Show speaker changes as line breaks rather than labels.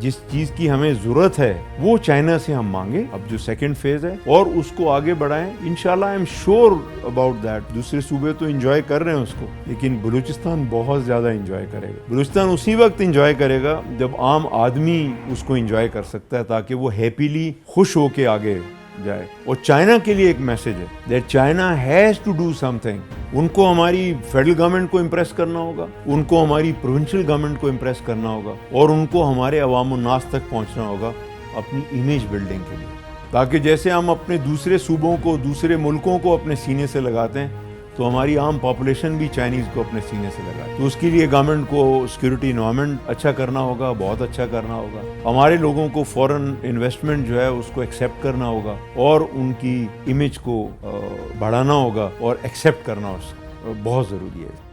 जिस चीज की हमें जरूरत है वो चाइना से हम मांगे, अब जो सेकंड फेज है, और उसको आगे बढ़ाएं। इंशाल्लाह I am sure about that. दूसरे सूबे तो एंजॉय कर रहे हैं उसको, लेकिन बलूचिस्तान बहुत ज्यादा एंजॉय करेगा। बलूचिस्तान उसी वक्त एंजॉय करेगा जब आम आदमी उसको एंजॉय कर सकता है, ताकि वो हैप्पीली खुश होके आगे जाए। और चाइना के लिए एक मैसेज है that China has to do something. उनको हमारी फेडरल गवर्नमेंट को इम्प्रेस करना होगा, उनको हमारी प्रोविंशियल गवर्नमेंट को इम्प्रेस करना होगा, और उनको हमारे अवाम नास तक पहुंचना होगा अपनी इमेज बिल्डिंग के लिए, ताकि जैसे हम अपने दूसरे सूबों को, दूसरे मुल्कों को अपने सीने से लगाते हैं, तो हमारी आम पॉपुलेशन भी चाइनीज़ को अपने सीने से लगाए। तो उसके लिए गवर्नमेंट को सिक्योरिटी इन्वायरमेंट अच्छा करना होगा, बहुत अच्छा करना होगा। हमारे लोगों को फॉरेन इन्वेस्टमेंट जो है उसको एक्सेप्ट करना होगा, और उनकी इमेज को बढ़ाना होगा और एक्सेप्ट करना बहुत ज़रूरी है।